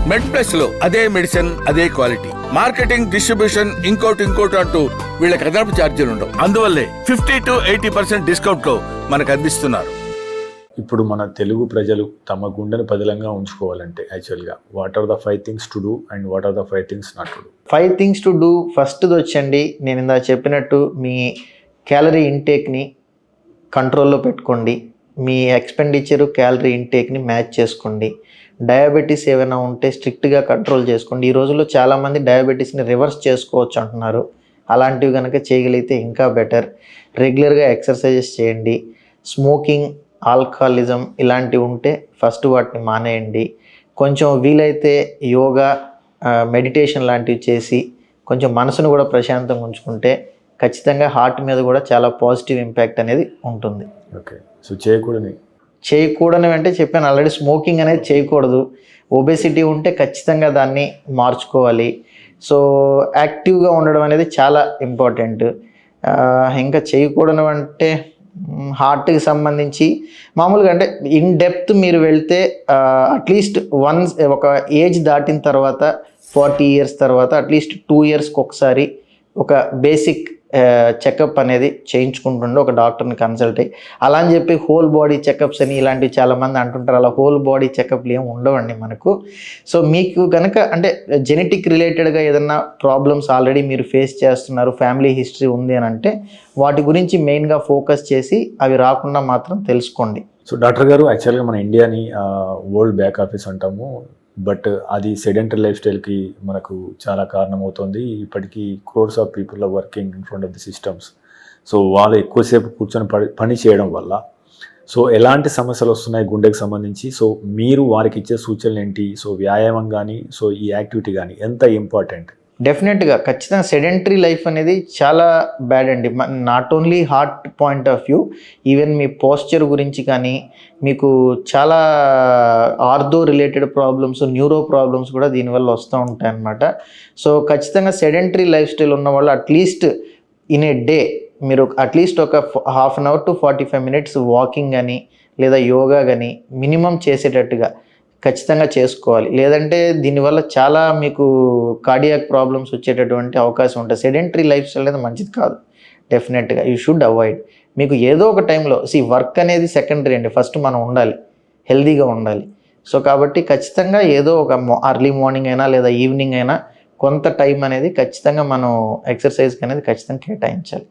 మెడ్ plus లో అదే medicine అదే క్వాలిటీ, మార్కెటింగ్ డిస్ట్రిబ్యూషన్ ఇంకోటి అంటూ వీళ్ళకి అదనపు ఛార్జీలు ఉండవు. అందువల్లే 50 to 80% డిస్కౌంట్ లో మనకు అందిస్తున్నారు. ఇప్పుడు మన తెలుగు ప్రజలు తమ గుండెను పదిలంగా ఉంచుకోవాలంటే యాక్చువల్గా what are the 5 things to do and what are the 5 things not to do? 5 things to do. ఫస్ట్ది వచ్చండి, నేను ఇందాక చెప్పినట్టు మీ క్యాలరీ ఇంటేక్ని కంట్రోల్లో పెట్టుకోండి. మీ ఎక్స్పెండిచరు క్యాలరీ ఇంటేక్ని మ్యాచ్ చేసుకోండి. డయాబెటీస్ ఏమైనా ఉంటే స్ట్రిక్ట్గా కంట్రోల్ చేసుకోండి. ఈ రోజుల్లో చాలామంది డయాబెటీస్ని రివర్స్ చేసుకోవచ్చు అంటున్నారు. అలాంటివి కనుక చేయగలిగితే ఇంకా బెటర్. రెగ్యులర్గా ఎక్సర్సైజెస్ చేయండి. స్మోకింగ్, ఆల్కహాలిజం ఇలాంటివి ఉంటే ఫస్ట్ వాటిని మానేయండి. కొంచెం వీలైతే యోగా, మెడిటేషన్ లాంటివి చేసి కొంచెం మనసును కూడా ప్రశాంతంగా ఉంచుకుంటే ఖచ్చితంగా హార్ట్ మీద కూడా చాలా పాజిటివ్ ఇంపాక్ట్ అనేది ఉంటుంది. ఓకే, సో చేయకూడని అంటే చెప్పాను ఆల్రెడీ, స్మోకింగ్ అనేది చేయకూడదు. ఒబేసిటీ ఉంటే ఖచ్చితంగా దాన్ని మార్చుకోవాలి. సో యాక్టివ్గా ఉండడం అనేది చాలా ఇంపార్టెంట్. ఇంకా చేయకూడదు అంటే హార్ట్కి సంబంధించి మామూలుగా అంటే ఇన్ డెప్త్ మీరు వెళ్తే అట్లీస్ట్ వన్స్ ఒక ఏజ్ దాటిన తర్వాత 40 years తర్వాత అట్లీస్ట్ 2 yearsకి ఒకసారి ఒక బేసిక్ చెకప్ అనేది చేయించుకుంటుండే ఒక డాక్టర్ని కన్సల్ట్ అయ్యి. అలా అని చెప్పి హోల్ బాడీ చెకప్స్ అని ఇలాంటివి చాలామంది అంటుంటారు. అలా హోల్ బాడీ చెకప్లు ఏమి ఉండవండి మనకు. సో మీకు కనుక అంటే జెనెటిక్ రిలేటెడ్గా ఏదన్నా ప్రాబ్లమ్స్ ఆల్రెడీ మీరు ఫేస్ చేస్తున్నారు, ఫ్యామిలీ హిస్టరీ ఉంది అని అంటే వాటి గురించి మెయిన్గా ఫోకస్ చేసి అవి రాకుండా మాత్రం తెలుసుకోండి. సో డాక్టర్ గారు, యాక్చువల్గా మన ఇండియాని వరల్డ్ బ్యాక్ ఆఫీస్ అంటాము, బట్ అది సెడెంటరీ లైఫ్ స్టైల్కి మనకు చాలా కారణమవుతుంది. ఇప్పటికీ crores of people are working in front of the systems. So వాళ్ళు ఎక్కువసేపు కూర్చొని పని చేయడం వల్ల సో ఎలాంటి సమస్యలు వస్తున్నాయి గుండెకి సంబంధించి? సో మీరు వారికి ఇచ్చే సూచనలు ఏంటి? సో వ్యాయామం కానీ, సో ఈ యాక్టివిటీ కానీ ఎంత ఇంపార్టెంట్? డెఫినెట్గా ఖచ్చితంగా సెడెంటరీ లైఫ్ అనేది చాలా బ్యాడ్ అండి. Not only heart point of view, even me posture గురించి కానీ మీకు చాలా ortho related problems, neuro problems కూడా దీనివల్ల వస్తూ ఉంటాయి అన్నమాట. సో ఖచ్చితంగా సెడెంటరీ లైఫ్ స్టైల్ ఉన్న వాళ్ళు అట్లీస్ట్ ఇన్ ఏ డే మీరు అట్లీస్ట్ ఒక 1/2 hour to 45 minutes వాకింగ్ కానీ లేదా యోగా కానీ మినిమం చేసేటట్టుగా ఖచ్చితంగా చేసుకోవాలి. లేదంటే దీనివల్ల చాలా మీకు కార్డియాక్ ప్రాబ్లమ్స్ వచ్చేటటువంటి అవకాశం ఉంటుంది. సెడెంటరీ లైఫ్ స్టైల్ అనేది మంచిది కాదు. డెఫినెట్గా యూ షుడ్ అవాయిడ్. మీకు ఏదో ఒక టైంలో వర్క్ అనేది సెకండరీ అండి, ఫస్ట్ మనం ఉండాలి, హెల్దీగా ఉండాలి. సో కాబట్టి ఖచ్చితంగా ఏదో ఒక అర్లీ మార్నింగ్ అయినా లేదా ఈవినింగ్ అయినా కొంత టైం అనేది ఖచ్చితంగా మనం ఎక్సర్సైజ్కి అనేది ఖచ్చితంగా కేటాయించాలి.